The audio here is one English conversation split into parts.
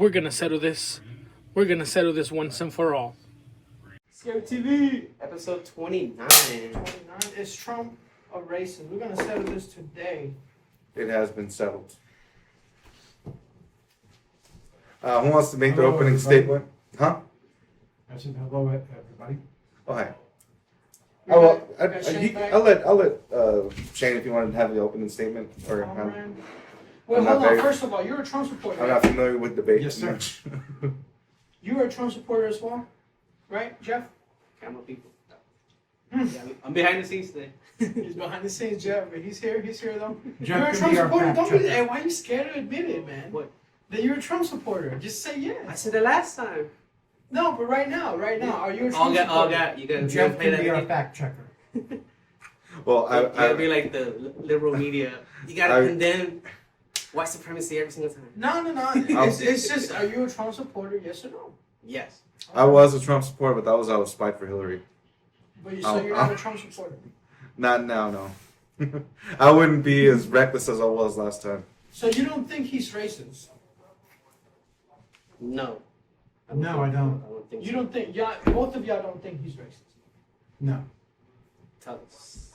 We're gonna settle this. We're gonna settle this once and for all. scaryTV, episode 29. 29. Is Trump a racist? We're gonna settle this today. It has been settled. Who wants to make the opening statement? Huh? I said hello, everybody. Oh, hi. We Oh, well, got Shane back. I'll let Shane, if you want to have the opening statement. Or Oh, I'm man. Well, I'm not hold on. very- First of all, you're a Trump supporter. not Right? familiar with debate. Yes, sir. You're a Trump supporter as well, right, Jeff? Camera people. Hmm. Yeah, I'm behind the scenes today. He's behind the scenes, Jeff, but he's here. He's here though. Jeff You're a can Trump be our supporter. fact Don't be. checker. Hey, why are you scared to admit it, man? What? That you're a Trump supporter. Just say I yes. said it last time. No, but right now, are you a Trump All supporter? got. You gotta Jeff play can be our that. fact checker. Well, You gotta be like the liberal media. You gotta condemn white supremacy every single time. No. It's just, are you a Trump supporter? Yes or no? Yes. I was a Trump supporter, but that was out of spite for Hillary. But so you're not a Trump supporter. Not now, no. I wouldn't be as reckless as I was last time. So you don't think he's racist? No. No, I don't. I don't think You so. don't think? Y'all, both of y'all don't think he's racist. No. Tell us.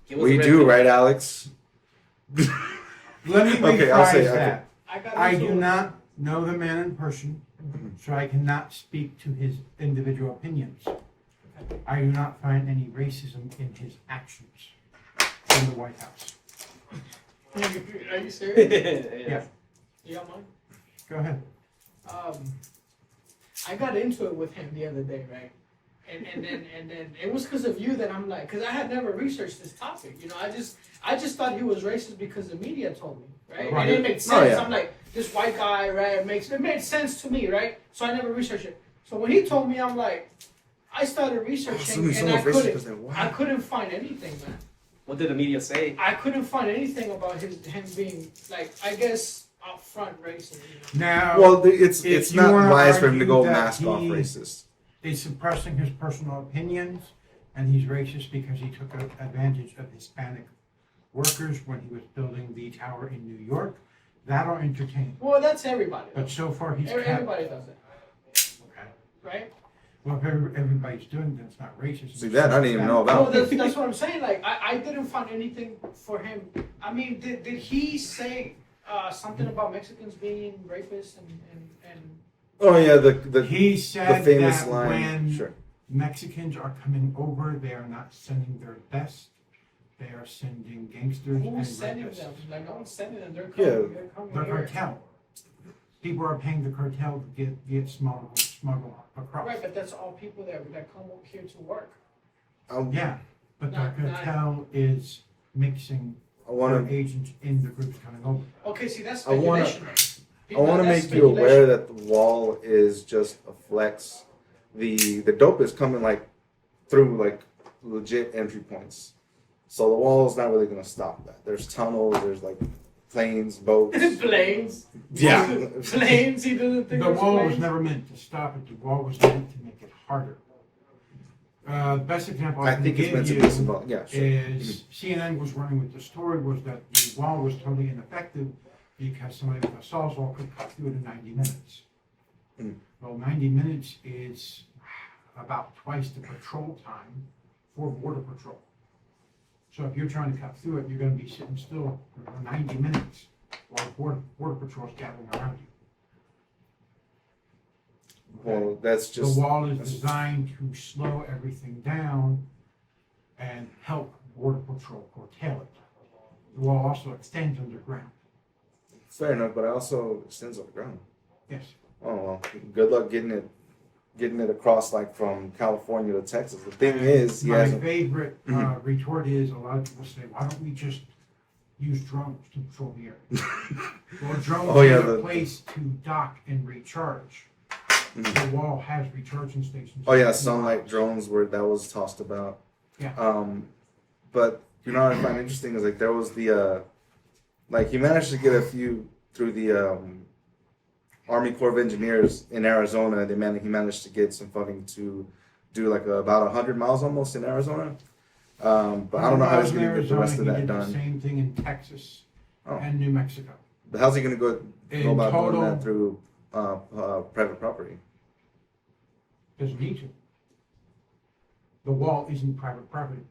Give us We a do, record. right, Alex? Let me rephrase Okay, I'll say- that. I do into- not know the man in person, so I cannot speak to his individual opinions. I do not find any racism in his actions in the White House. Are you serious? Yeah. You got mine? Go ahead. I got into it with him the other day, right? And then it was because of you that I'm like, because I had never researched this topic. You know, I just thought he was racist because the media told me, right? Right. And it made sense. yeah. I'm like, this white guy, right? It made sense to me, right? So I never researched it. So when he told me, I'm like, I started researching and I couldn't find anything, man. What did the media say? I couldn't find anything about him being like, I guess, up front racist. You know? Now, Well, it's if you not wanna wise for him to argue go that mask off he- racist. he's suppressing his personal opinions, and he's racist because he took advantage of Hispanic workers when he was building the tower in New York. That'll entertain. Well, that's everybody. But so far, he's kept. Everybody does it, Okay. right? Well, if everybody's doing that, it's not racist. See, that I didn't even know No, about. that's what I'm saying. Like, I didn't find anything for him. I mean, did he say something about Mexicans being rapists and Oh, yeah, the He said famous that line. when Sure. Mexicans are coming over, they are not sending their best. They are sending gangsters and who's sending rapists. them? Like, no one's sending them. They're Yeah. coming. They're coming The here. cartel. People are paying the cartel to get smuggled across. Right, but that's all people that come here to work. Yeah, but the Not- cartel is mixing I want to. agents in the groups coming over. Okay, see, that's I wanna- speculation. I want to make you aware that the wall is just a flex. The dope is coming like through like legit entry points. So the wall is not really gonna stop that. There's tunnels. There's like planes, boats. planes. Yeah. Planes. He doesn't think The there's wall was planes. never meant to stop it. The wall was meant to make it harder. The best example I I can think it's give meant to you be symbolic. Yeah, sure. is CNN was running with the story was that the wall was totally ineffective because somebody with a sawzall could cut through it in 90 minutes. Mm. Well, 90 minutes is about twice the patrol time for Border Patrol. So if you're trying to cut through it, you're going to be sitting still for 90 minutes while Border Patrol is gathering around you. Well, that's just. The wall is that's- designed to slow everything down and help Border Patrol curtail it. The wall also extends underground. Fair enough, but it also extends on the ground. Yes. Oh well, good luck getting it across like from California to Texas. The thing is, he My hasn't. favorite retort is a lot of people say, why don't we just use drones to patrol the area? Well, drones Oh, yeah, need a the- place to dock and recharge. Mhm. The wall has recharging stations. Oh yeah, sunlight drones were that was tossed about. Yeah. But you know what I find interesting is like there was the like he managed to get a few through the Army Corps of Engineers in Arizona. He managed to get some funding to do like about 100 miles almost in Arizona. But I don't know how he's going to get the rest of that The done. same thing in Texas Oh. and New Mexico. But how's he going to go In about doing total, that through private property. Doesn't need to. The wall isn't private property.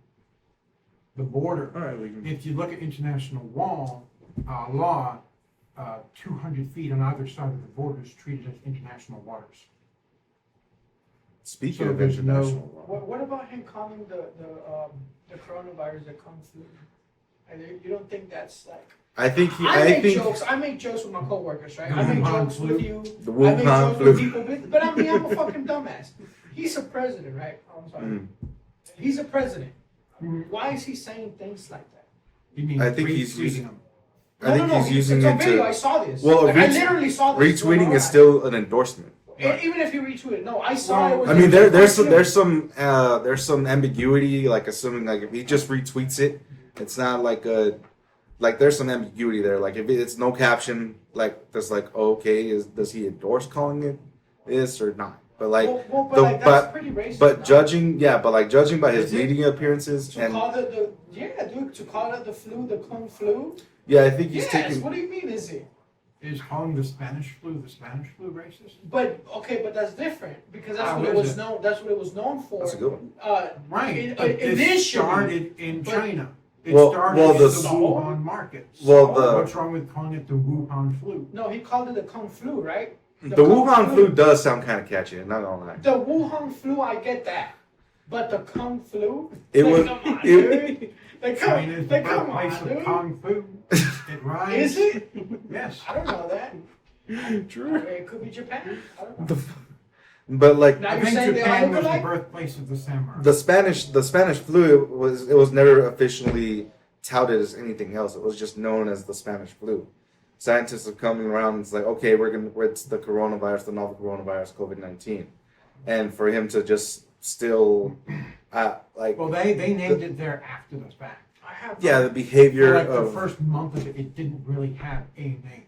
The border, All right, we can. if you look at international law, 200 feet on either side of the border is treated as international waters. Speaking So of there's no- international law, What about him calling the coronavirus the kung flu? And you don't think that's like? I think he. I I make think jokes. I make jokes with my coworkers, right? The I make Wuhan jokes flu? with you. the I make Wuhan jokes with flu. people, but I mean, I'm a fucking dumbass. He's a president, right? Oh, I'm sorry. Mm. He's a president. Mhm. Why is he saying things like that? You mean I think he's retweeting using- them? I think he's using it's it on video. I to. saw this. Well, Like, I literally saw this. going Retweeting on. is still an endorsement. Even if you retweet it, no, I saw it. Was I mean, a- there's some ambiguity. Like assuming like if he just retweets it, it's not like there's some ambiguity there. Like if it's no caption, like there's like okay, does he endorse calling it this or not? But like but like, that's pretty racist. but no? judging by his Is it? media appearances To and call it to call it the flu, the kung flu. yeah, I think he's Yes. taking. What do you mean? Is it? Is calling the Spanish flu racist? But okay, but that's different because that's How what it is was it? known. That's what it was known for. That's a good one. Right. But This initially- started in but- China. It Well, started well, in the- the Wuhan market. Well, the- What's wrong with calling it the Wuhan flu? No, he called it the kung flu, right? The kung Wuhan flu does sound kind of catchy. I'm not gonna lie. The Wuhan flu, I get that, but the kung flu. It like, was. Come on, it- dude. Like, China is the like, come birthplace on, of dude. Kung Fu. It rhymes. Is it? Yes. I don't know that. True. It could be Japan. I don't know. The f- But like Now I you're think saying they all Japan look was the alike? birthplace of the samurai. the Spanish flu was never officially touted as anything else. It was just known as the Spanish flu. Scientists are coming around and it's like, okay, it's the coronavirus, the novel coronavirus, COVID-19, and for him to just still, like, Well, they named it there after the fact. I have. yeah, the behavior For like the of first month of it, it didn't really have a name.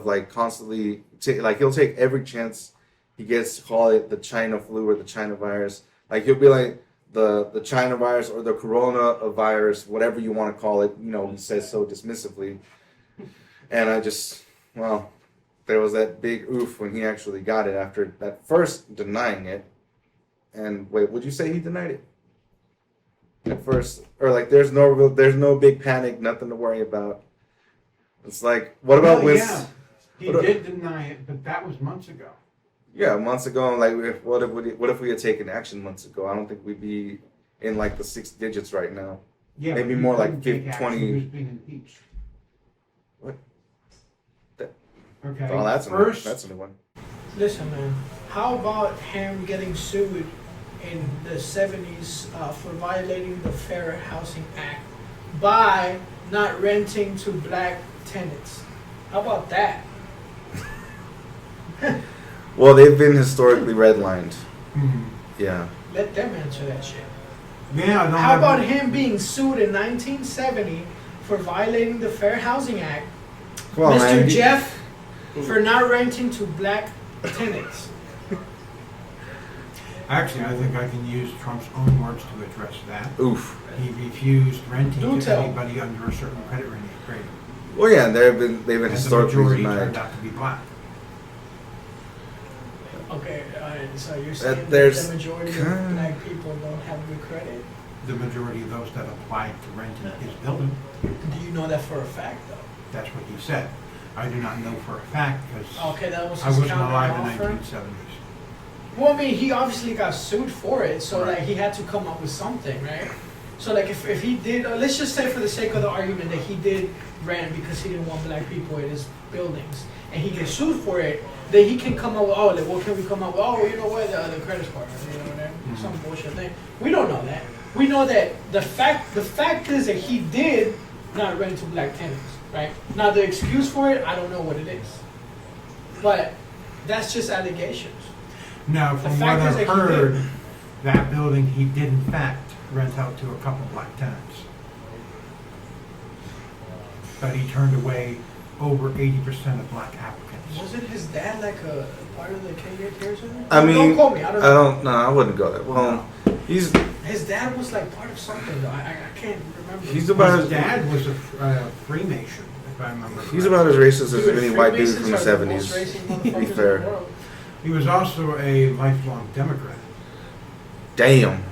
like constantly like he'll take every chance he gets to call it the China flu or the China virus. Like he'll be like the China virus or the coronavirus, whatever you want to call it. You know, he says so dismissively. And I just, well, there was that big oof when he actually got it after at first denying it. And wait, would you say he denied it? At first, or like there's no big panic, nothing to worry about. It's like, what about Well, when? yeah, he what- did deny it, but that was months ago. Yeah, months ago. Like, what if we had taken action months ago? I don't think we'd be in like the 6 digits right now. Yeah, Maybe but he more like couldn't take action, 20 he was being impeached. What? That- Okay. Oh, that's a new one. Listen, man. How about him getting sued in the 70s for violating the Fair Housing Act by not renting to black tenants? How about that? Well, they've been historically redlined. Mhm. Yeah. Let them answer that shit. Yeah, I don't How have- about him being sued in 1970 for violating the Fair Housing Act? Come on, Mr. man. Jeff, for not renting to black tenants. Actually, I think I can use Trump's own words to address that. Oof. He refused renting Do to tell. anybody under a certain credit rating. Well, yeah, they've been And the historically majority turned denied. out to be black. Okay, so you're saying that there's the majority of kind- black people don't have good credit? The majority of those that applied to rent in his building, Do you know that for a fact, though? that's what he said. I do not know for a fact because Okay, that was I his wasn't alive in the counter offer. 1970s. Well, I mean, he obviously got sued for it, so Right. like he had to come up with something, right? So like if he did, let's just say for the sake of the argument that he did rent because he didn't want black people in his buildings, and he gets sued for it, then he can come up with, oh, like, what can we come up with? Oh, you know what, the credit score, you know, whatever, some bullshit thing. We don't know that. We know that the fact is that he did not rent to black tenants, right? Now the excuse for it, I don't know what it is, but that's just allegations. Now, The from what fact is I've that he heard, did. that building he did in fact rent out to a couple black tenants. But he turned away over 80% of black applicants. Wasn't his dad like a part of the KKK or something? I mean, don't quote me. I don't know. I wouldn't go there. Well, he's His dad was like part of something though. I can't remember. He's about His dad was a Freemason. if I remember. He's correctly. about as racist as Dude, any white dude Freemasons from the are the most 70s. racist To be motherfuckers in fair. the world. He was also a lifelong Democrat. Damn.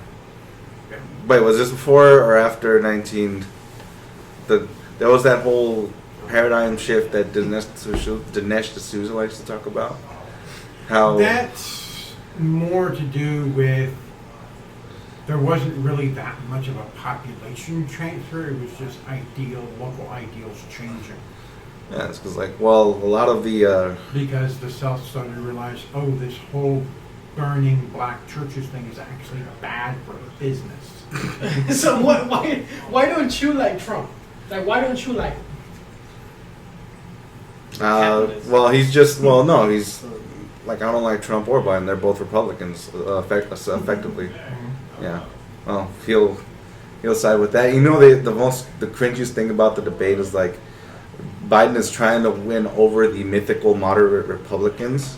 Yeah. Wait, was this before or after 19? There was that whole paradigm shift that Dinesh D'Souza likes to talk about. How That's more to do with there wasn't really that much of a population transfer. It was just local ideals changing. yeah, it's because a lot of the Because the South started to realize, oh, this whole burning black churches thing is actually bad for business. So why don't you like Trump? Like, why don't you like him? he's like, I don't like Trump or Biden. They're both Republicans, effectively. Yeah. Well, he'll side with that. You know, the cringiest thing about the debate is like Biden is trying to win over the mythical moderate Republicans,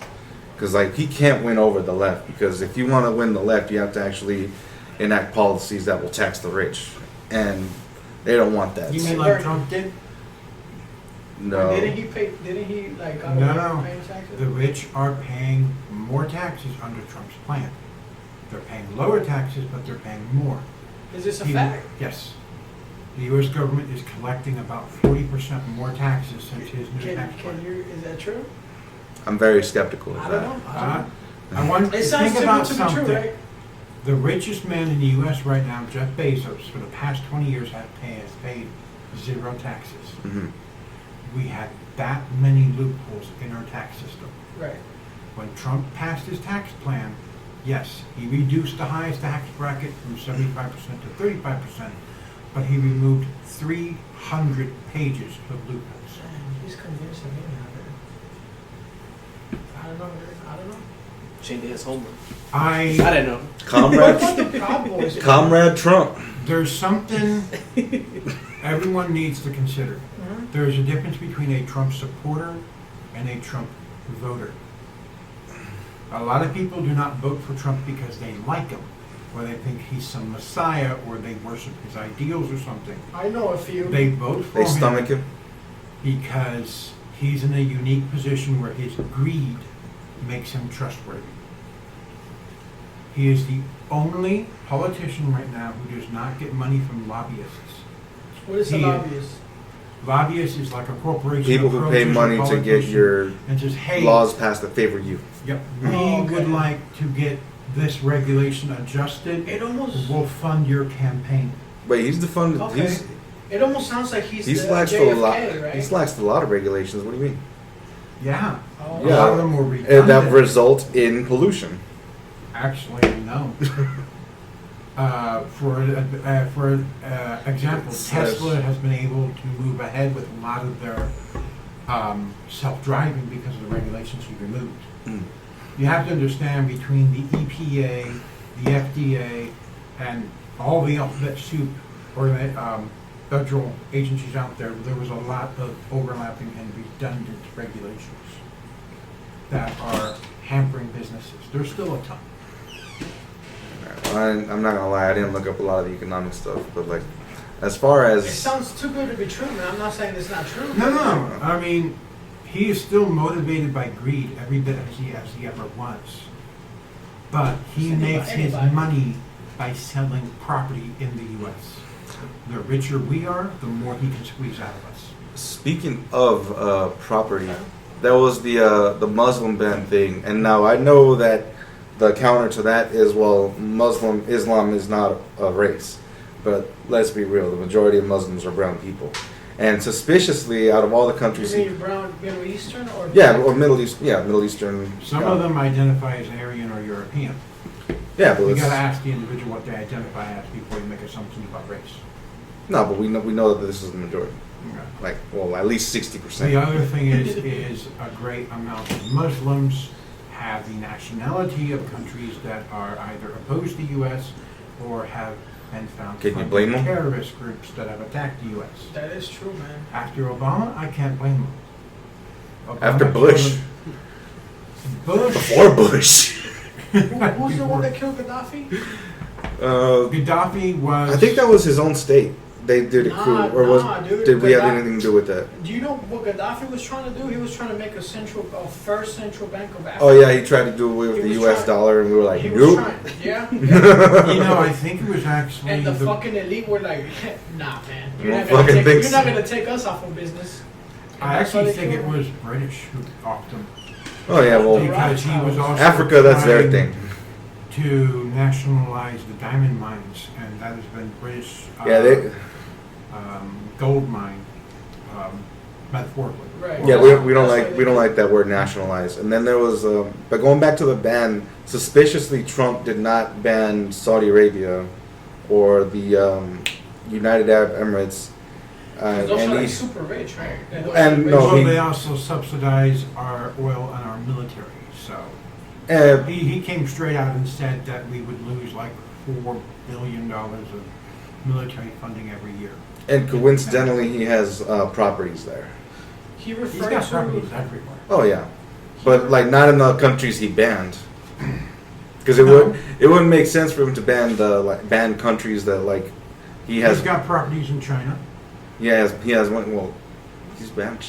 because like he can't win over the left, because if you want to win the left, you have to actually enact policies that will tax the rich, and they don't want that. You mean like Trump did? No. Didn't he like No. pay taxes? The rich are paying more taxes under Trump's plan. They're paying lower taxes, but they're paying more. Is this a fact? Yes. The U.S. government is collecting about 40% more taxes since his new tax plan. Is that true? I'm very skeptical of I that. don't know. I want It to sounds think too about good to be true, something. right? The richest man in the U.S. right now, Jeff Bezos, for the past 20 years has paid zero taxes. Hmm. We had that many loopholes in our tax system. Right. When Trump passed his tax plan, yes, he reduced the highest tax bracket from 75% to 35%, but he removed 300 pages of loopholes. Man, he's convincing me now. I don't know. Shane did his homework. I I don't know. Comrade, What about the Proud Boys? Comrade Trump. There's something everyone needs to consider. Mhm. There's a difference between a Trump supporter and a Trump voter. A lot of people do not vote for Trump because they like him, or they think he's some messiah, or they worship his ideals or something. I know a few. They vote for They him stomach him. because he's in a unique position where his greed makes him trustworthy. He is the only politician right now who does not get money from lobbyists. What is a He- lobbyist? Lobbyist is like a corporation. People who pay approaches a money to get politician your and says, hey, laws passed that favor you. Yep, Oh, we okay. would like to get this regulation adjusted. It almost We'll fund your campaign. Wait, he's the fund. Okay. It almost sounds like he's He's the laxed a JFK, lot. right? He's laxed a lot of regulations. What do you mean? Yeah, Oh, a lot of them were And that redundant. result in pollution. Actually, no. For example, It's- Tesla has been able to move ahead with a lot of their self-driving because of the regulations he removed. Mm. You have to understand between the EPA, the FDA, and all the alphabet soup or federal agencies out there, there was a lot of overlapping and redundant regulations that are hampering businesses. There's still a ton. I'm not gonna lie. I didn't look up a lot of the economic stuff, but like, as far It as sounds too good to be true, man. I'm not saying it's not true. No. I mean, he is still motivated by greed every bit as he ever was. But he makes his money by selling property in the U.S. The richer we are, the more he can squeeze out of us. speaking of property, that was the Muslim ban thing, and now I know that the counter to that is, well, Islam is not a race, but let's be real, the majority of Muslims are brown people, and suspiciously, out of all the You countries, mean brown, Middle Eastern, or or Middle Eastern. Some of them identify as Aryan or European. Yeah, but You it's, gotta ask the individual what they identify as before you make assumptions about race. no, but we know that this is the majority, like, well, at least 60%. The other thing is a great amount of Muslims have the nationality of countries that are either opposed to the U.S. or have been found Can you funding blame them? terrorist groups that have attacked the U.S. that is true, man. After Obama, I can't blame them. Obama After Bush. Bush. Before Bush. Who's the one that killed Gaddafi? Uh, Gaddafi was. I think that was his own state. they did a coup, Nah, or dude, did we have Gaddafi- anything to do with that? Do you know what Gaddafi was trying to do? He was trying to make a first central bank of Africa. Oh yeah, he tried to do away with He the was U.S. trying- dollar, and we were like, He was nope. trying, yeah. You know, I think it was actually And the fucking elite were like, nah, man, You don't fucking think you're not so. gonna take us off of business. And I that's why actually they think it killed him. was British who offed him. Oh yeah, well, Because he was also Africa, that's their trying thing. to nationalize the diamond mines, and that has been British Yeah, they. gold mine, metaphorically. Right. Yeah, we don't That's like why we don't they- like that word nationalize. And then there was, but going back to the ban, suspiciously Trump did not ban Saudi Arabia or the United Arab Emirates. Those are And like he, super rich, right? And rich. no, Well, he- they also subsidize our oil and our military, so. uh, He came straight out and said that we would lose like $4 billion of military funding every year. and coincidentally, he has properties there. He He's referred got to properties everywhere. Oh yeah, but like not in the countries he banned, because it wouldn't make sense for him to ban countries that like he has. He's got properties in China. He has one. Well, he's banned.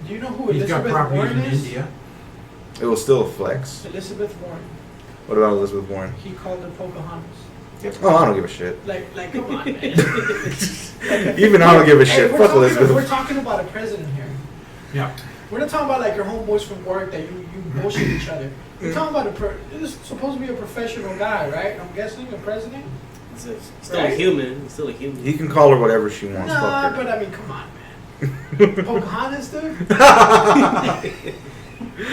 Do you know who He's got Elizabeth properties Warren in is? India. It was still a flex. Elizabeth Warren. What about Elizabeth Warren? He called her Pocahontas. Oh, I don't give a shit. Like, come on, man. Even I don't give a Hey, shit. we're Fuck talking- Elizabeth. We're talking about a president here. Yeah. We're not talking about like your homeboys from work that you bullshit each other. We're talking about this is supposed to be a professional guy, right? I'm guessing a president. Still Right? a human. He's still a human. He can call her whatever she wants. Nah, Fuck her. but I mean, come on, man. Pocahontas, dude.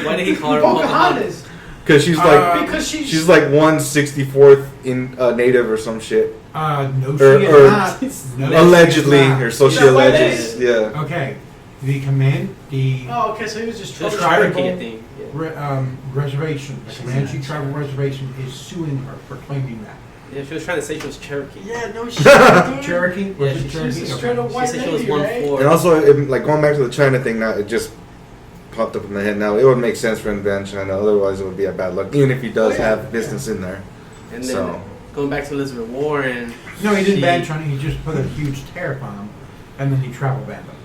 Why did he call her Pocahontas? Pocahontas. Because she's like Because she's like 1/64th in native or some shit. No, she Or- is or not. No, she Allegedly, is not. or so she Is that what it alleges. is? Yeah. Okay. The Oh, okay, so he was just That's trolling. Cherokee, I think. Yeah. reservation, the Comanche tribal reservation is suing her for claiming that. Yeah, she was trying to say she was Cherokee. Yeah, no shit, dude. Cherokee? Yeah, Was it she's Cherokee? She's a Okay. straight up She white said she was lady, right? 1/4. And also, like going back to the China thing, now it just popped up in my head. Now it would make sense for him to ban China. Otherwise, it would be a bad luck. Even if he does Oh, yeah. have business in there. And then So going back to Elizabeth Warren. No, he didn't she- ban China, he just put a huge tariff on them, and then he travel banned them.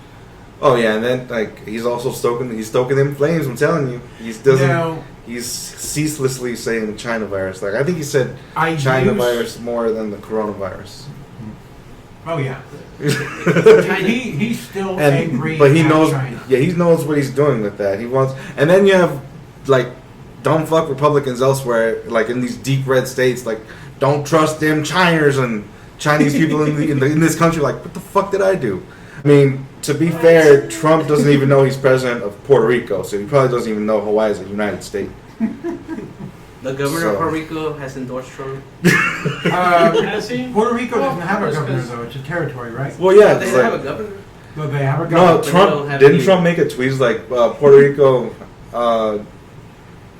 oh yeah, and then like he's also stoking them flames. I'm telling you, No. He's ceaselessly saying China virus. Like I think he said I China use- virus more than the coronavirus. Oh yeah. He's still And angry but he at knows, China. yeah, he knows what he's doing with that. He wants, and then you have like dumb fuck Republicans elsewhere, like in these deep red states, like don't trust them Chiners and Chinese people in this country. Like what the fuck did I do? I mean, to be fair, Trump doesn't even know he's president of Puerto Rico, so he probably doesn't even know Hawaii is a United State. The governor So- of Puerto Rico has endorsed Trump. Has he? Puerto Rico Well, doesn't have a of course, governor 'cause- though, it's a territory, right? Well, yeah, They it's have a like, governor. No, they have a no, governor. they Trump don't have didn't any- Trump make a tweet like Puerto Rico,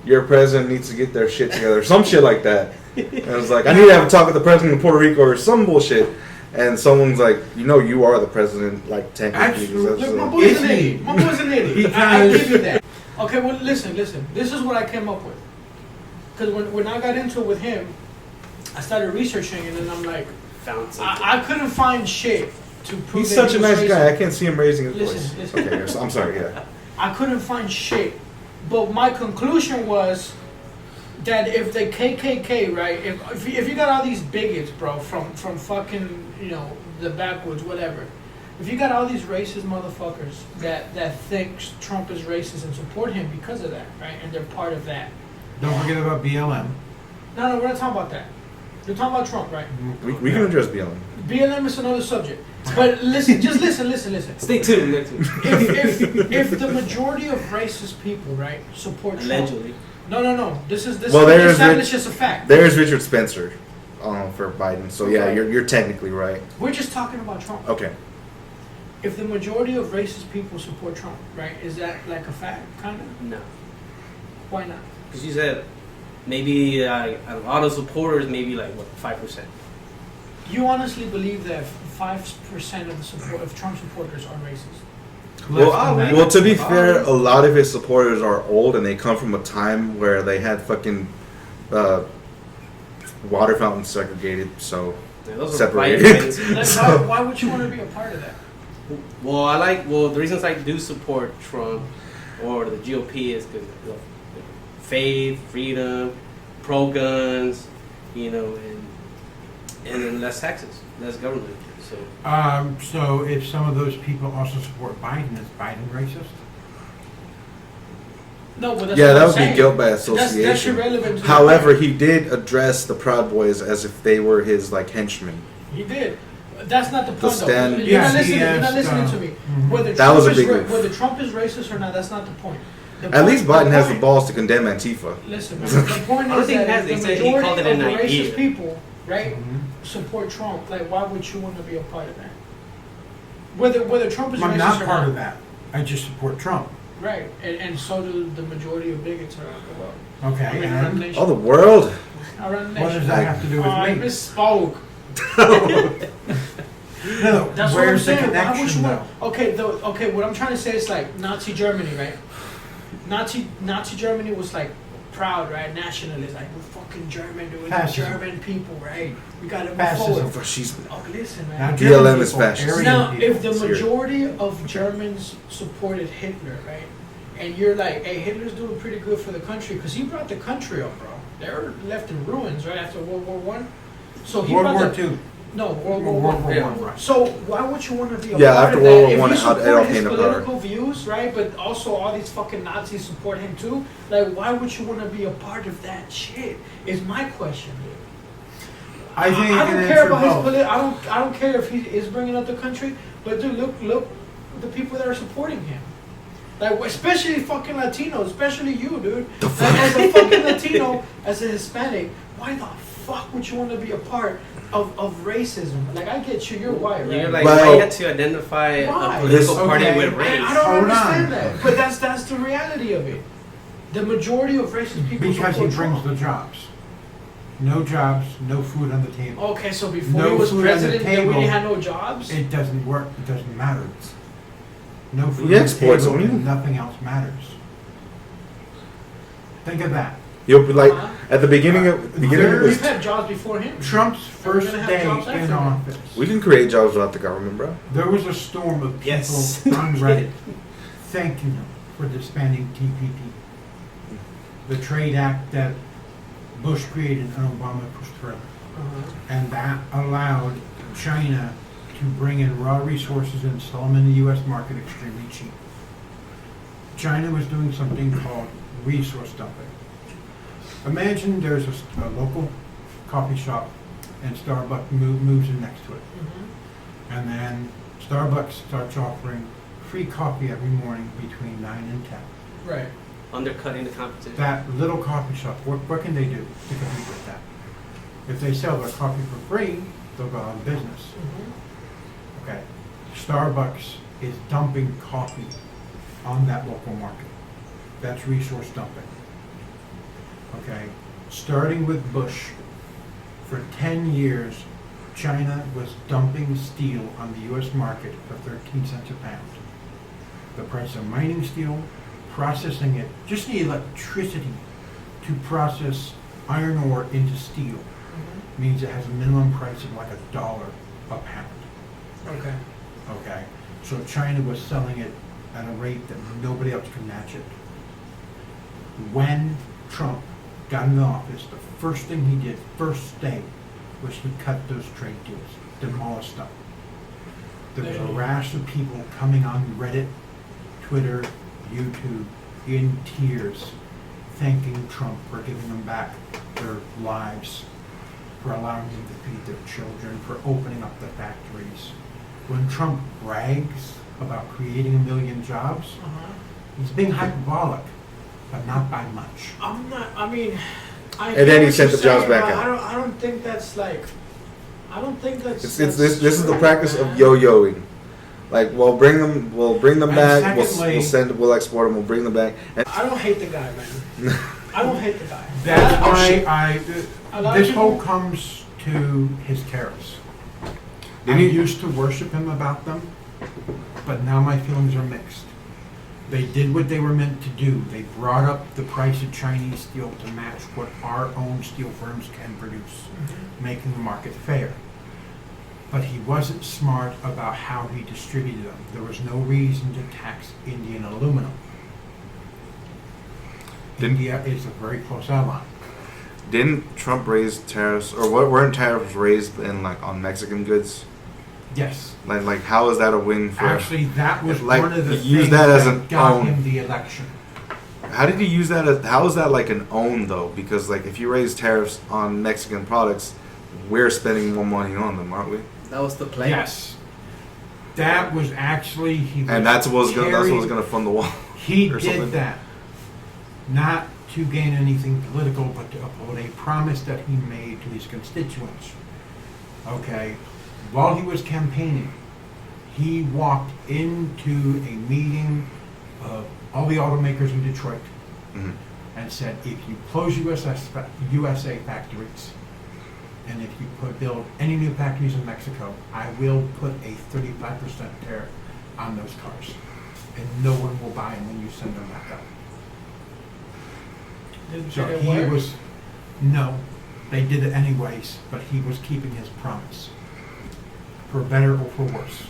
your president needs to get their shit together, some shit like that. And it was like, I need to have a talk with the president of Puerto Rico or some bullshit. And someone's like, you are the president, like technically. Actually, That's Look, my like- boy's an idiot. My boy's an idiot. I Because- give you that. Okay, well, listen. This is what I came up with. Because when I got into it with him, I started researching it, and I'm like, Found something. I couldn't find shit to prove He's that such he a was nice racist. guy. I can't see him raising his Listen, voice. listen. Okay, so I'm sorry. Yeah. I couldn't find shit. But my conclusion was that if the KKK, right, if you got all these bigots, bro, from fucking, the backwoods, whatever, if you got all these racist motherfuckers that think Trump is racist and support him because of that, right, and they're part of that. Don't forget about BLM. No, we're not talking about that. We're talking about Trump, right? We can address BLM. BLM is another subject. But listen, just listen. Stay tuned. Next week. If the majority of racist people, right, support Trump. Allegedly. No. This is Well, there's establishes a fact. There's Richard Spencer for Biden. So yeah, you're technically right. We're just talking about Trump. Okay. If the majority of racist people support Trump, right, is that like a fact, kind of? No. Why not? Because you said maybe a lot of supporters, maybe like what, 5%. You honestly believe that 5% of the support of Trump supporters are racist? Well, to be fair, a lot of his supporters are old and they come from a time where they had fucking water fountains segregated. So Yeah, those are separated. Like, So- why would you want to be a part of that? Well, the reasons I do support Trump or the GOP is because faith, freedom, pro-guns, and then less taxes, less government. So So if some of those people also support Biden, is Biden racist? No, but that's Yeah, what that I'm would be saying. guilt by That's association. irrelevant. To the However, point. he did address the Proud Boys as if they were his like henchmen. He did. That's not the point, though. stand- You're Yes, not listening. he You're not asked, listening to me. mhm. Whether That Trump was a is big move. whether Trump is racist or not, that's not the point. The At least Biden has the point- balls to condemn Antifa. Listen, man, the point I don't is think he that has. the He said he majority called of it the an racist idea. people, right, Mhm. support Trump. Like, why would you want to be a part of that? Whether Trump is I'm racist not or part not, of that. I just support Trump. right? And so do the majority of bigots around the world. Okay, I mean, around the and nation. Oh, the world. Around the what nation. does that have to do with I me? misspoke. No, That's what I'm where's the saying. Why would connection you though? want? Okay. What I'm trying to say is like Nazi Germany, right? Nazi Germany was like proud, right? Nationalist, like we're fucking German, dude. We're Fascism. German people, right? We gotta move Fascism. forward. Fascism. Oh, listen, Now, man. German BLM is people, fascist. Aryan Now, people. if the Serious. majority of Germans supported Hitler, right, and you're like, hey, Hitler's doing pretty good for the country because he brought the country up, bro. They were left in ruins right after World War One. So he World brought War the, II. No, World War World War One. Yeah. One, right. So why would you want to be a Yeah, part after of World that? War If One, you Adolf support his Hitler. political views, right, but also all these fucking Nazis support him too, like why would you want to be a part of that shit? Is my question, dude. I think I you don't can care answer about his both. I don't care if he is bringing up the country, but dude, look the people that are supporting him. Like especially fucking Latinos, especially you, dude. Like, as a fucking Latino, as a Hispanic, why the fuck would you want to be a part of racism? Like I get you, you're white, right? You're like, Well- why you have to identify Why? a political Okay. party with I race? don't Hold understand on. that, but that's the reality of it. The majority of racist people Because he support brings Trump. the jobs. No jobs, no food on the table. Okay, so before No he was food on the president, then we table. had no jobs. It doesn't work. It doesn't matter. No food He on the exports table, only. and nothing else matters. Think of that. You'll be like Uh-huh. at the beginning of There- We've this. had jobs before him. Trump's we're first gonna have day jobs after in him. office, We didn't create jobs without the government, bro. there was a storm of people Yes. on Reddit thanking him for disbanding TPP, the trade act that Bush created and Obama pushed through. Uh-huh. And that allowed China to bring in raw resources and sell them in the U.S. market extremely cheap. China was doing something called resource dumping. Imagine there's a local coffee shop and Starbucks moves in next to it. Mhm. And then Starbucks starts offering free coffee every morning between 9 and 10. Right. Undercutting the competition. That little coffee shop, what can they do to compete with that? If they sell their coffee for free, they'll go out of business. Mhm. Okay. Starbucks is dumping coffee on that local market. That's resource dumping. Okay. Starting with Bush, for 10 years, China was dumping steel on the U.S. market for 13 cents a pound. The price of mining steel, processing it, just the electricity to process iron ore into steel Mhm. means it has a minimum price of like $1 a pound. Okay. Okay, so China was selling it at a rate that nobody else could match it. When Trump got in office, the first thing he did, first day, was he cut those trade deals, demolished them. There was a rash of people coming on Reddit, Twitter, YouTube, in tears, thanking Trump for giving them back their lives, for allowing them to feed their children, for opening up the factories. When Trump brags about creating 1 million jobs, Uh-huh. he's being hyperbolic, but not by much. I'm not. I mean, I. And then hear he what sent you're the jobs saying, back but out. I don't think that's like. I don't think that's. This that's is the true, practice of man. yo-yoing. Like we'll bring them And back. secondly- We'll export them. We'll bring them back. And I don't hate the guy, man. I don't hate the guy. That's Oh, shit. why A lot of this whole people- comes to his tariffs. I Didn't he- used to worship him about them, but now my feelings are mixed. They did what they were meant to do. They brought up the price of Chinese steel to match what our own steel firms can produce, making the market fair. but he wasn't smart about how he distributed them. There was no reason to tax Indian aluminum. India is a very close ally. Didn't Trump raise tariffs, or what? Weren't tariffs raised in like on Mexican goods? Yes. Like how is that a win for? Actually, that was like, one of the he used things that as that an got own- him the election. How did he use that? How is that like an own though? Because like if you raise tariffs on Mexican products, we're spending more money on them, aren't we? That was the plan. Yes. That was actually And that's what was gonna fund the wall. He or did something. that not to gain anything political, but to uphold a promise that he made to his constituents. Okay, while he was campaigning, he walked into a meeting of all the automakers in Detroit Mhm. and said, if you close USA factories, and if you build any new factories in Mexico, I will put a 35% tariff on those cars. And no one will buy them when you send them back up. So no, they did it anyways, but he was keeping his promise. For better or for worse.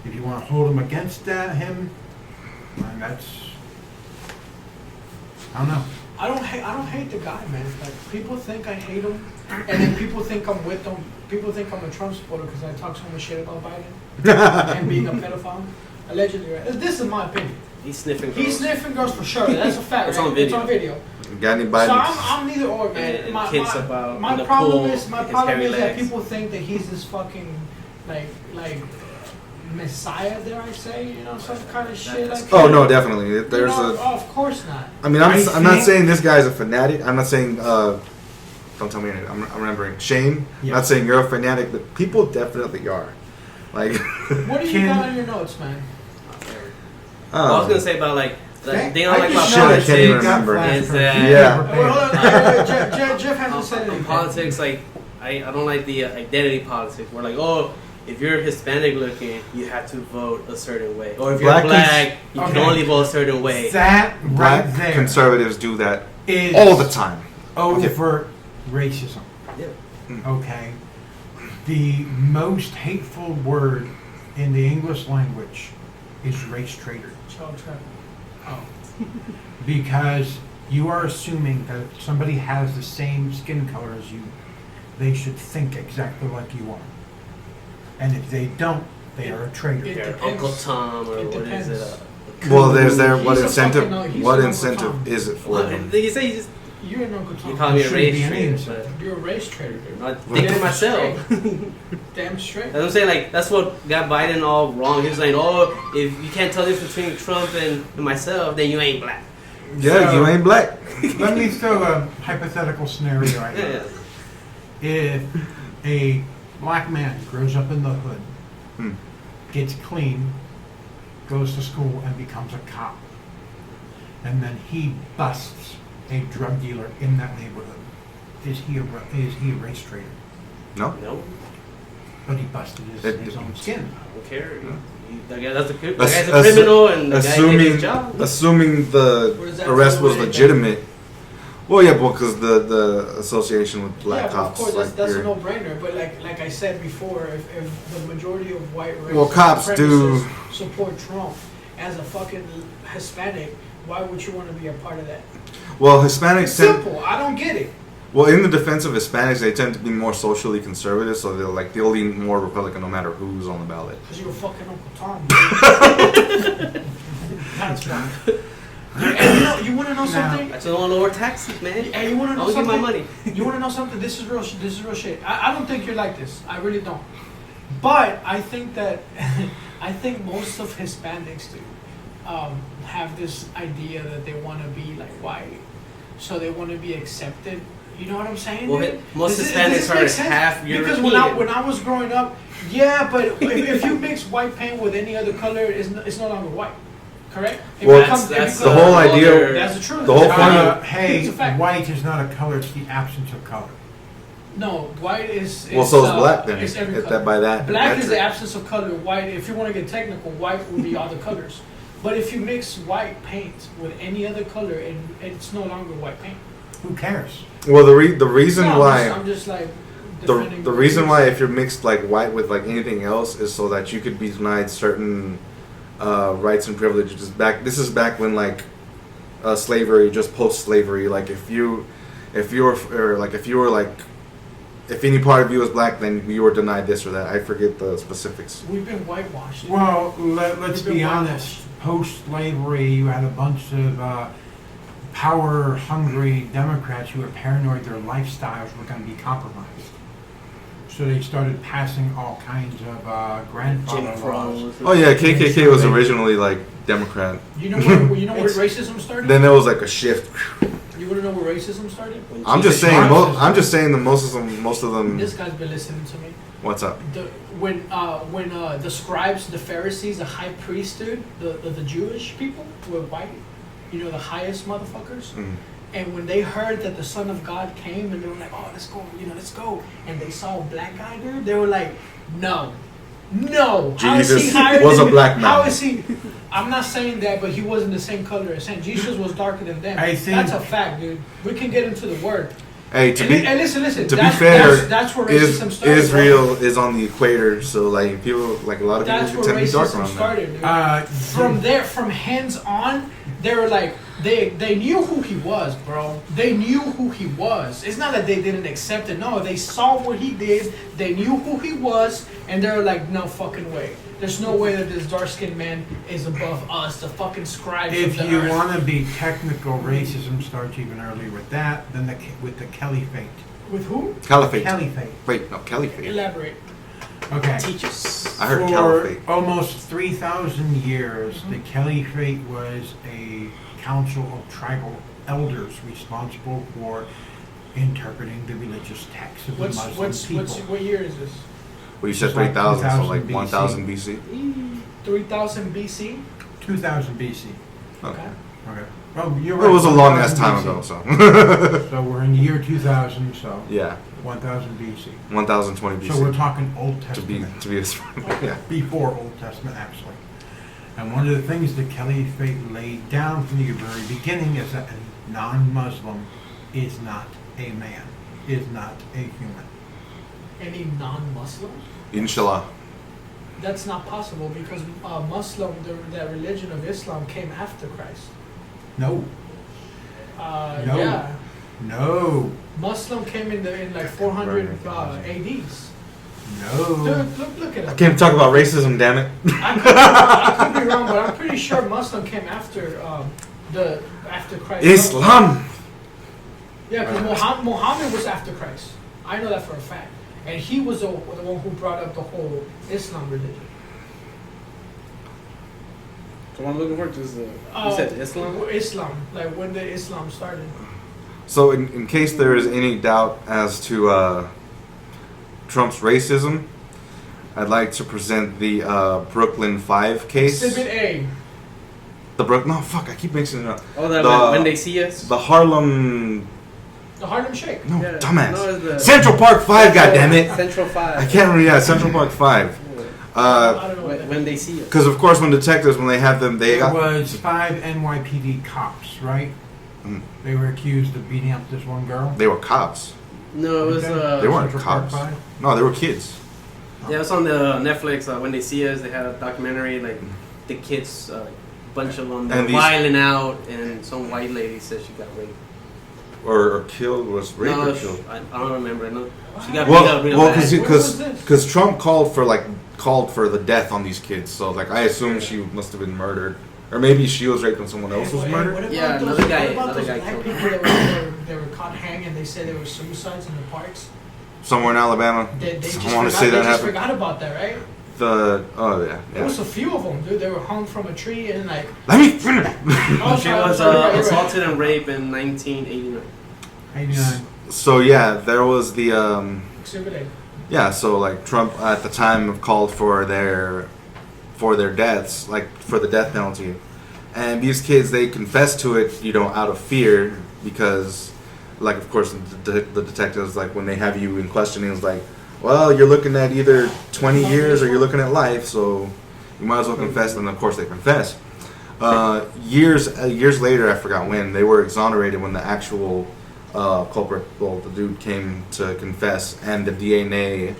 If you want to hold him against him, and that's, I don't know. I don't hate the guy, man. Like people think I hate him, and then people think I'm with him. People think I'm a Trump supporter because I talk so much shit about Biden and being a pedophile. Allegedly, right? This is my opinion. He's sniffing girls. He's sniffing girls for sure. That's a fact. It's right? on video. It's on video. Got any So Biden? I'm neither or, man. And kids about my in the problem pool, is his that legs. people think that he's this fucking like messiah. Dare I say? You know, some kind of shit like. Oh no, definitely. There's Oh, of course not. I mean, I'm not saying this guy's a fanatic. I'm not saying. Don't tell me anything. I'm remembering Shane. I'm Yeah. not saying you're a fanatic, but people definitely are. Like. What do you got on your notes, man? I was gonna say about like the thing I like about Shit, I can't even politics remember. is that Yeah. Well, hold on, Jeff hasn't said in anything. politics, like I don't like the identity politics. Where like, oh, if you're Hispanic looking, you have to vote a certain way, or if you're black, you can okay. only vote a certain way. That right Black there conservatives do that is all the time. overt racism. Yeah. Okay. The most hateful word in the English language is race traitor. Child trafficking. Oh. Because you are assuming that if somebody has the same skin color as you, they should think exactly like you are. And if they don't, they are a traitor. It Your depends. Uncle Tom or It what is depends. it? Well, there's there. What He's a incentive? fucking- no, he's What a Uncle incentive Tom. is it for What them? did you say? You just You're an Uncle Tom. you call me a Shouldn't be race an traitor, insult. but You're a race traitor, dude. I think for myself. Damn straight. That's what I'm saying. Like that's what got Biden all wrong. He was like, "Oh, if you can't tell the difference between Trump and myself, then you ain't black." Yeah, So- you ain't black. Let me throw a hypothetical scenario right Yeah, now. If a black man grows up in the hood, Hmm. gets clean, goes to school and becomes a cop, and then he busts a drug dealer in that neighborhood, is he a race traitor? No. no, But he busted his own skin. I don't care. That guy, that's the Ass- guy's a assu- criminal, and the guy did assuming his job. assuming What the does that arrest do was with legitimate. Well, yeah, because the association with black Yeah, but cops. of course, like, that's a you're- no-brainer. But like I said before, if the majority of white race Well, cops do- support Trump as a fucking Hispanic, why would you want to be a part of that? well, Hispanics tend, Simple. I don't get it. well, in the defense of Hispanics, they tend to be more socially conservative, so they'll lean more Republican no matter who's on the ballot. Because you're a fucking Uncle Tom. That's why. And you want to know something? I just want to lower taxes, man. And you want to know I'll get something? my money. You want to know something? This is real. This is real shit. I don't think you're like this. I really don't. But I think that I think most of Hispanics do have this idea that they want to be like white, so they want to be accepted. You know what I'm saying? Well, dude? most Does Hispanics this make are sense? half Because European. when I was growing up, yeah, but if you mix white paint with any other color, it's no longer white. Correct? It Well, becomes- it that's the becomes- whole idea- That's the truth. the whole It's point a of- fact. Hey, It's a fact. white is not a color, it's the absence of color. No, white is. Well, so is black then. It's every If color. that by that. Black is the metric. absence of color. White, if you want to get technical, white would be all the colors. But if you mix white paint with any other color, it's no longer white paint. Who cares? Well, the reason No, why. I'm just like, defending the reason why if you're mixed like white with like anything else is so that you could be denied certain rights and privileges. This is back when like slavery, just post slavery. Like if any part of you was black, then you were denied this or that. I forget the specifics. We've been whitewashed. Well, let's be honest. Post-slavery, you had a bunch of power-hungry Democrats who were paranoid their lifestyles were going to be compromised. So they started passing all kinds of grandfather laws. Oh yeah, KKK was originally like Democrat. You know where racism started? Then there was like a shift. You want to know where racism started? I'm just saying. I'm just saying that most of them. This guy's been listening to me. What's up? When the scribes, the Pharisees, the high priest, dude, the Jewish people were white, you know, the highest motherfuckers. Mm. And when they heard that the Son of God came, and they were like, "Oh, let's go, let's go," and they saw a black guy, dude, they were like, "No, how is he Jesus higher was than a black man. How is he?" I'm not saying that, but he wasn't the same color as him. Jesus was darker than them. I think That's a fact, dude. We can get into the word. Hey, listen. To be fair, that's where racism started. Israel is on the equator, so like people, like a lot of That's people where tend to be dark racism around started, that. dude. From hands on, they were like, they knew who he was, bro. They knew who he was. It's not that they didn't accept it. No, they saw what he did. They knew who he was, and they were like, no fucking way. There's no way that this dark-skinned man is above us, the fucking scribes of If the you earth. want to be technical, racism starts even earlier with that than with the caliphate. With who? Caliphate. Caliphate. Wait, no, caliphate. Elaborate. Okay. Teach us. I heard For caliphate. almost 3,000 years, the caliphate was a council of tribal elders responsible for interpreting the religious texts of the Muslim people. What year is this? Well, you said It's like 3,000, so 2000 like BC. 1,000 BC. 3000 BC. 2000 BC. Okay. Okay. Well, you're It right. was a long ass 1000 time BC. ago, so. So we're in the year 2000, so Yeah, 1000 BC. 1,020 So we're BC. talking Old To be Testament. yeah. Before Old Testament, actually. And one of the things the caliphate laid down from the very beginning is that a non-Muslim is not a man, is not a human. Any non-Muslim? Inshallah. That's not possible because Muslim, the religion of Islam, came after Christ. No, No. Yeah, no, Muslim came in like 400 ADs. no. Dude, look at it. I can't talk about racism, damn it. I could be wrong, but I'm pretty sure Muslim came after after Christ. Islam. Yeah, because Muhammad was after Christ. I know that for a fact. And he was the one who brought up the whole Islam religion. So what I'm looking for is you said Islam? Islam, like when the Islam started. So, in case there is any doubt as to Trump's racism, I'd like to present the Brooklyn 5 case. Exhibit A. No, fuck, I keep mixing it up. Oh, that when they see us? The Harlem... The Harlem Shake. No, Yeah, dumbass. no, it's the- Central Park 5, goddammit. Central 5. I can't remember, yeah, Central Park 5. I don't know what that When they see us. Because, of course, when detectives, when they have them, they There got... was 5 NYPD cops, right? Mm. They were accused of beating up this one girl. They were cops. No, it was Okay. They weren't Central Park cops. 5? No, they were kids. yeah, it was on the Netflix. When they see us, they had a documentary like the kids, bunch of them, they And were these- wilding out, and some white lady said she got raped. Or killed, was raped No, or killed. I don't remember. No, she got beat up real Well, bad. Where was this? because Trump called for the death on these kids. So like I assume she must have been murdered, or maybe she was raped and someone else was Hey, murdered. What about Yeah, those, another guy- what about another those guy black killed people that they were caught hanging? They said there were suicides in the parks. Somewhere in Alabama. They just I want to forgot- say they that just happened. forgot about that, right? There was Yeah. a few of them, dude. They were hung from a tree and like. Let me finish. Oh, She sorry, was sorry, you're right. assaulted and raped in 1989. 89. So yeah, there was the Exhibit A. yeah. So like Trump at the time called for their deaths, like for the death penalty, and these kids they confessed to it, out of fear because, like of course the detectives like when they have you in questioning is like, well you're looking at either 20 years or you're looking at life, so you might as well confess. And of course they confess. Years later, I forgot when, they were exonerated when the actual culprit. Well, the dude came to confess, and the DNA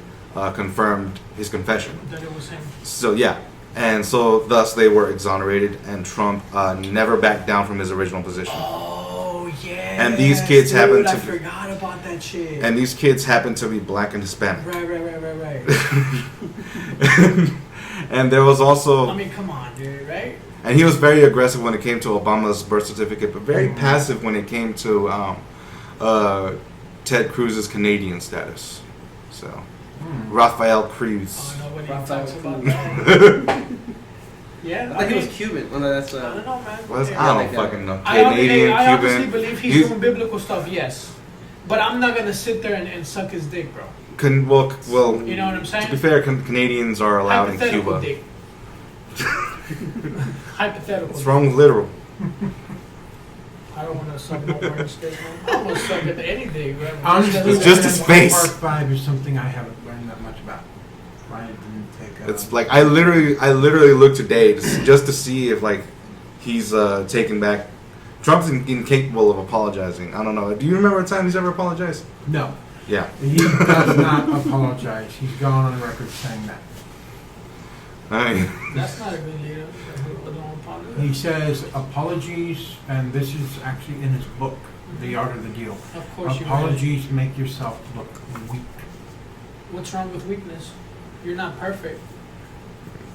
confirmed his confession. That it was him. So yeah, and so thus they were exonerated, and Trump never backed down from his original position. Oh yeah. And these kids happen to I be- forgot about that shit. And these kids happen to be black and Hispanic. Right. And there was also, I mean, come on, dude, right? and he was very aggressive when it came to Obama's birth certificate, but very passive when it came to Ted Cruz's Canadian status. So, Rafael Cruz. Oh, nobody Rafael talks about Cruz. that. Yeah, I think he was Cuban. Oh, no, that's I don't know, man. Was, Okay. I don't like that. fucking know. I Canadian, obviously Cuban. believe he's doing biblical stuff, yes. But I'm not gonna sit there and suck his dick, bro. Well, You know what I'm to saying? be fair, Canadians are allowed in Hypothetical Cuba. dick. Hypothetical. What's wrong with literal? I don't want to suck no orange dick, man. I don't want to suck at anything, man. Honestly, It's just his face. Part 5 is something I haven't learned that much about. Ryan didn't take. It's like I literally looked today just to see if like he's taken back. Trump's incapable of apologizing. I don't know. Do you remember a time he's ever apologized? No, Yeah. he does not apologize. He's gone on record saying that. I mean, That's not a good leader. Don't apologize. He says apologies, and this is actually in his book, The Art of the Deal. Of course you read it. Apologies make yourself look weak. What's wrong with weakness? You're not perfect.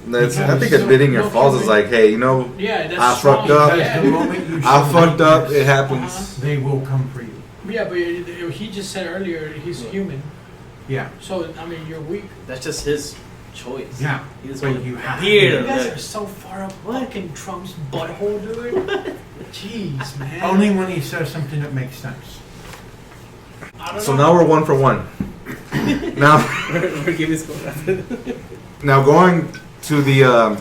I think admitting your faults is like, hey, you know, Yeah, that's I strong. fucked up. Because Yeah. the moment you I show fucked up. weakness, It happens. they will come for you. Yeah, but he just said earlier he's human. Yeah, So, I mean, you're weak. That's just his choice. yeah. He just But wanted you to have appear. You guys Look. are so far up fucking Trump's butthole, dude. Jeez, man. Only when he says something that makes sense. I don't So know. now we're 1 for 1. Now, We're giving score. now going to the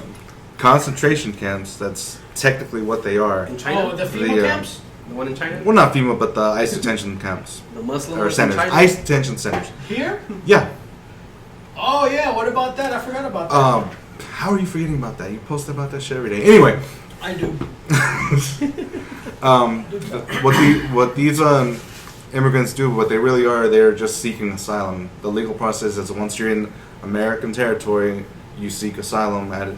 concentration camps. That's technically what they are. In China? Oh, the female The, camps? The one in China? Well, not FEMA, but the ICE detention camps The Muslim or in centers. China? ICE detention centers. Here? Yeah. Oh, yeah. What about that? I forgot about that. How are you forgetting about that? You post about that shit every day. Anyway, I do. what these immigrants do, what they really are, they're just seeking asylum. The legal process is once you're in American territory, you seek asylum at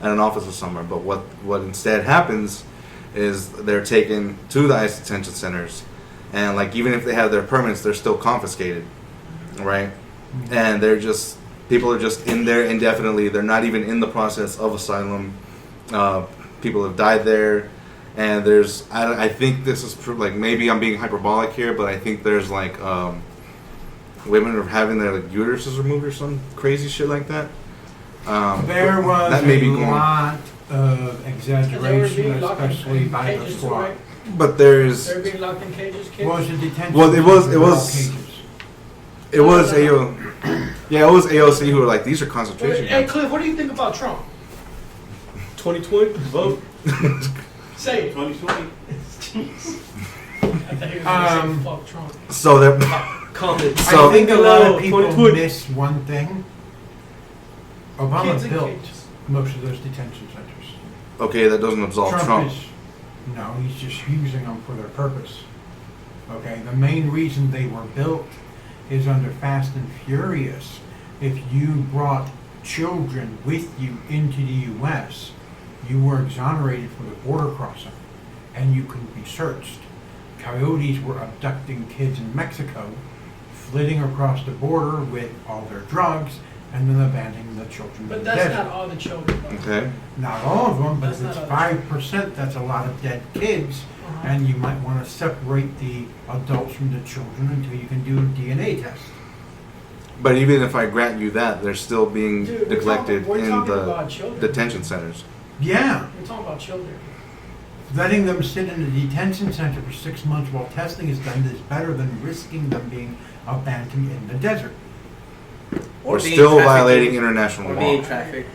an office or somewhere. But what instead happens is they're taken to the ICE detention centers, and like even if they have their permits, they're still confiscated, right? And people are just in there indefinitely. They're not even in the process of asylum. People have died there, and I think this is like maybe I'm being hyperbolic here, but I think there's like women are having their like uteruses removed or some crazy shit like that. There was that may a be going. lot of They were exaggeration, being locked especially in by the cages too, squad. right? But there's They're being locked in cages, kids? Was a detention Well, it was- center it without was- cages. it was it was AOC who were like these are concentration Hey, camps. Cliff, what do you think about Trump? 2020, vote. Say it. 2020. Jeez. I thought he was going to say fuck Trump. So they're Comment. So- I think a lot Hello, of people 2020. miss one thing. Obama Kids in built cages. most of those detention centers. okay. That doesn't absolve Trump. No, he's just using them for their purpose. Okay, the main reason they were built is under Fast and Furious. If you brought children with you into the U.S., you were exonerated for the border crossing, and you couldn't be searched. Coyotes were abducting kids in Mexico, flitting across the border with all their drugs, and then abandoning the children in But the that's desert. not all the children. Okay. Not all of them, but if That's it's not all the 5%, that's a lot of dead kids. Uh-huh. And you might want to separate the adults from the children until you can do a DNA test. But even if I grant you that, they're still being Dude, neglected we're in talking the about children. detention centers. Yeah, We're talking about children. letting them sit in a detention center for 6 months while testing is done is better than risking them being abandoned in the desert. Or being still trafficked violating too. international Or law. being trafficked.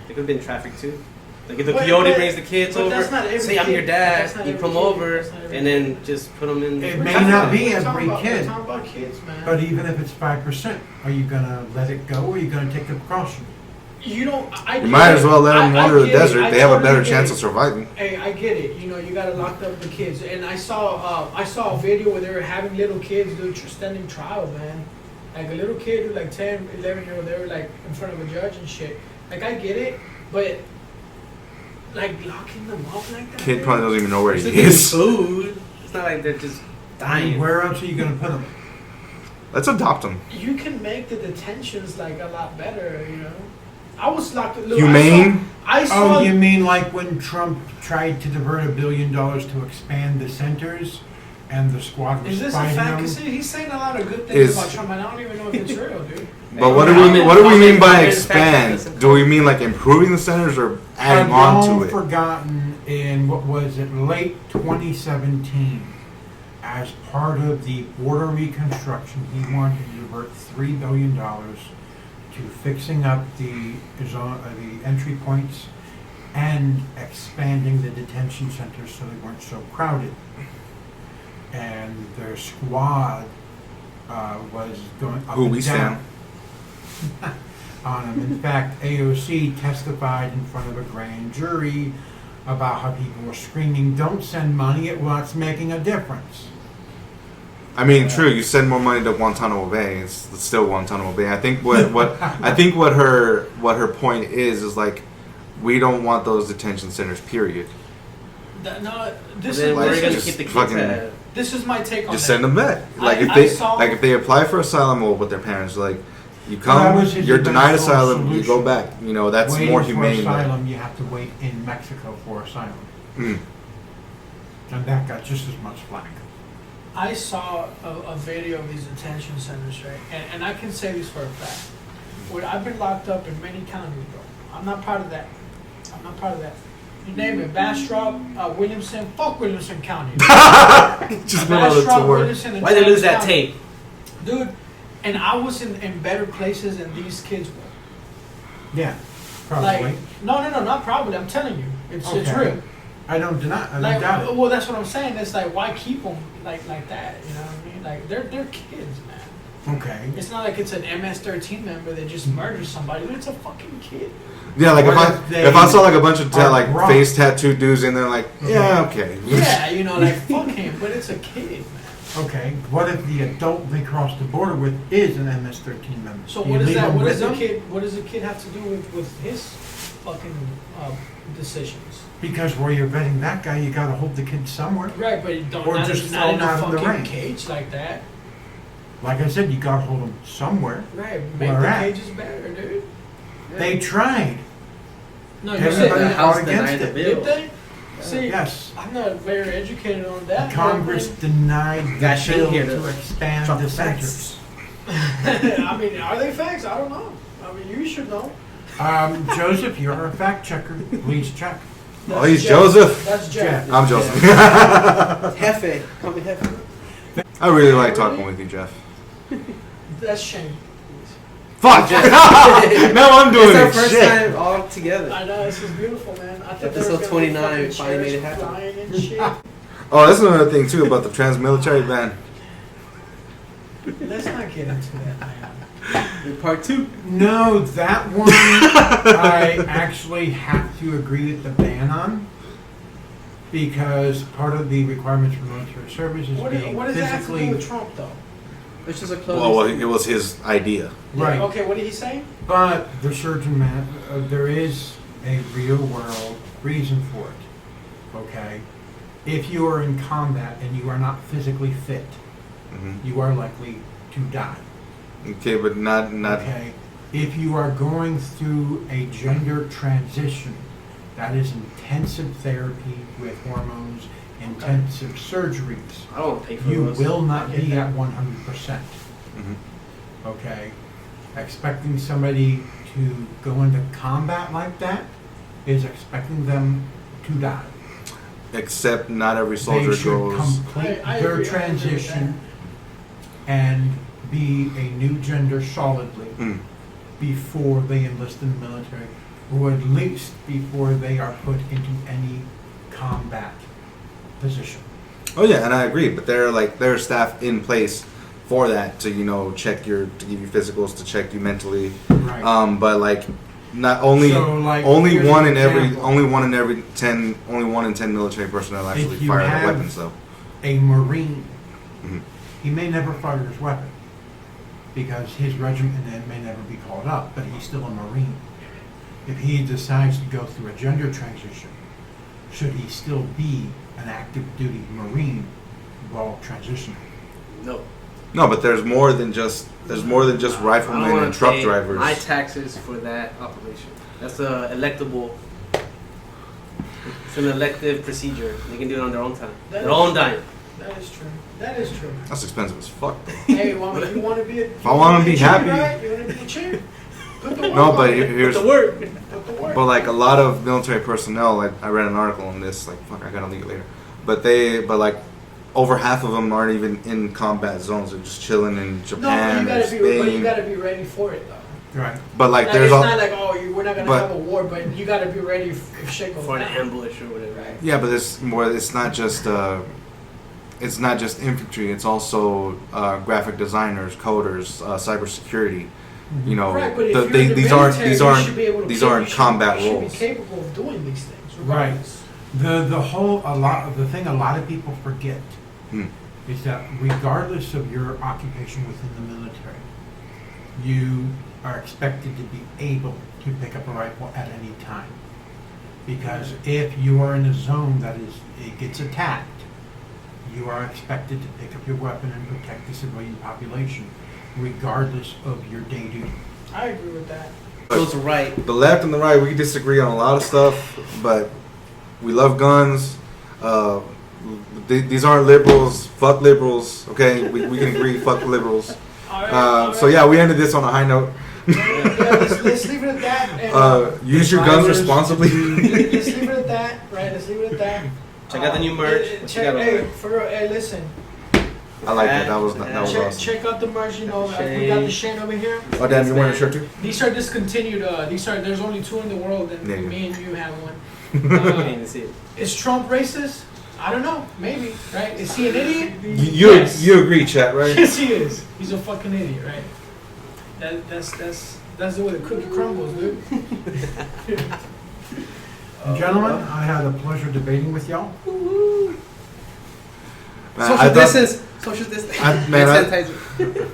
They could have been trafficked too. Like if the But- coyote but- brings the kids but over, that's not every say I'm kid. your That's dad, not you every come kid. over, That's not every and then just put them in. It We're may talking not about- be we're every talking about- kid. We're talking about kids, man. But even if it's 5%, are you going to let it go or are you going to take the precaution? You don't. You might as well let them wander the get it. desert. I They have a better totally chance get of it. surviving. Hey, I get it. You know, you gotta lock up the kids. And I saw a video where they were having little kids do standing trial, man. Like a little kid, who like 10, 11-year-old, they were like in front of a judge and shit. Like I get it, but like locking them up like that. Kid man? probably doesn't even know where They're he getting is. food. It's not like they're just dying. Where else are you gonna put them? Let's adopt him. You can make the detentions like a lot better, you know. I was locked. Look, Humane? I saw. Oh, you mean like when Trump tried to divert $1 billion to expand the centers, and the squad was Is this a spying fact? him? 'Cause he's saying a lot of good things Is- about Trump, and I don't even know if it's real, dude. But what do we mean by expand? Do we mean like improving the centers or adding I've on long to it? forgotten in what was it, late 2017, as part of the border reconstruction, he wanted to divert $3 billion to fixing up the entry points and expanding the detention centers so they weren't so crowded. And their squad was going up Who and we down stand? on them. In fact, AOC testified in front of a grand jury about how people were screaming, "Don't send money at what's making a difference." I mean, true. You send more money to Guantanamo Bay. It's still Guantanamo Bay. I think what her point is like, we don't want those detention centers. Period. No, this Then is where are you gonna this keep the is, kids fucking- at? this is my take on Just that. send them back. Like I if they apply for asylum with their parents, like you That come, was his you're denied eventual asylum, you go solution. back. You know that's Waiting more for humane. asylum, you have to wait in Mexico for asylum. Mm. And that got just as much flack. I saw a video of these detention centers, right? And I can say this for a fact. Where I've been locked up in many counties, bro. I'm not part of that. I'm not part of that. You name it, Bastrop, Williamson, fuck Williamson County. Just went on the Bastrop, tour. Williamson, and Why they lose that Travis County. tape? Dude, and I was in better places than these kids were. Yeah, probably. Like, no, not probably. I'm telling you, it's Okay. real. I don't deny. I don't Like, doubt it. well, that's what I'm saying. It's like, why keep them like that? You know what I mean? Like, they're kids, man. Okay. It's not like it's an MS-13 member that just murdered somebody. It's a fucking kid. Yeah, like What if if I they saw like a bunch of are like wrong? face tattooed dudes in there, like yeah, okay. Yeah, you know, like fuck him, but it's a kid, man. Okay. What if the adult they cross the border with is an MS-13 member? So Do what you does leave that? them What with does the them? kid? What does the kid have to do with his fucking decisions? Because where you're vetting that guy, you gotta hold the kid somewhere. Right, but you don't Or not, just not in throw a 'em out in the fucking rain. cage like that. Like I said, you gotta hold them somewhere. Right, make Where the at? cages better, dude. Yeah. They tried. no, you everybody said The that. House fought against denied the it. bill. Did they? See, Yes. I'm not very educated on that. Congress denied the Got Shane bill here to to expand drop the the facts. centers. I mean, are they facts? I don't know. I mean, you should know. Joseph, you're a fact checker. Please check. Oh, he's Jeff. Joseph. That's Jeff. I'm Joseph. Hefe. Call me Hefe. I really like talking with you, Jeff. That's Shane. Fuck! Jeff. Now I'm doing It's our it. first Shit. time all together. I know, this is beautiful, man. I thought they Episode were gonna 29, be we fucking finally made it chairs happen. flying and shit. Oh, that's another thing too about the trans-military ban. Let's not get into that, man. Part 2. No, that one I actually have to agree with the ban on, because part of the requirements for military service is being What does that have to do physically with Trump, though? It's just a closing. Well, it was his idea. right. Okay, what did he say? But the surgeon man, there is a real world reason for it. Okay, if you are in combat and you are not physically fit, hmm you are likely to die. Okay, but not. Okay, if you are going through a gender transition, that is intensive therapy with hormones, intensive surgeries. I don't want to pay for You those. will not I get be that. at 100%. Mhm. Okay, expecting somebody to go into combat like that is expecting them to die. Except not every They soldier should goes. complete I their agree with transition and be a new gender solidly Mm. before they enlist in the military, or at least before they are put into any combat position. Oh yeah, and I agree. But there are staff in place for that to check to give you physicals, to check you mentally. Right. But like not only So, like, only here's one an in every example. only one in every 10 only 1 in 10 military personnel actually If you fire their have- weapons though. A Marine, Mhm. he may never fire his weapon because his regiment then may never be called up, but he's still a Marine. If he decides to go through a gender transition, should he still be an active duty Marine while transitioning? No. No, but there's more than just I riflemen don't wanna and truck pay drivers. my taxes for that operation. That's a electable. It's an elective procedure. They can do it on their own time, their own dime. That is true. That is true. That's expensive as fuck. Hey, you want to be a... If I wanna be happy- Right? You want to be a chief? Put the work No, on but it. here's Put the work. Put the work. but like a lot of military personnel, I read an article on this. Like fuck, I gotta link it later. But like over half of them aren't even in combat zones. They're just chilling in No, Japan but or Spain. you gotta be ready for it though. Right. But like Like, there's it's all not like, oh, we're not gonna but- have a war, but you gotta be ready if shit goes For an down. ambush or whatever. Right. yeah, but there's more. It's not just infantry. It's also graphic designers, coders, cybersecurity. You know, Right, but if you're in the these military, you aren't should be able to these keep- aren't you should- combat you roles. should be capable of doing these things, Right. regardless. The thing a lot of people forget Hmm. is that regardless of your occupation within the military, you are expected to be able to pick up a rifle at any time. Because if you are in a zone that it gets attacked, you are expected to pick up your weapon and protect the civilian population, regardless of your day duty. I agree with that. Feels right. The left and the right, we disagree on a lot of stuff, but we love guns. These aren't liberals. Fuck liberals. Okay, we can agree. Fuck liberals. All right, So yeah, we ended this on a high note. let's leave it at that. And, Use your guns Drivers responsibly. let's leave it at that. Right, let's leave it at that. Check out the new merch. What you got over Hey, there? for real, hey, listen. I like that. That was awesome. Check out the merch. You know, we got the Shane over here. Oh damn, you wearing a shirt too? These are discontinued. There's only 2 in the world, and Yeah, yeah. me and you have one. I didn't even see it. Is Trump racist? I don't know. Maybe. Right? Is he an idiot? You agree, chat, right? Yes, he is. He's a fucking idiot, right? That's the way the cookie crumbles, dude. Gentlemen, I had a pleasure debating with y'all. Man, Social I thought- distance. Social distance. Man, Hand sanitizer.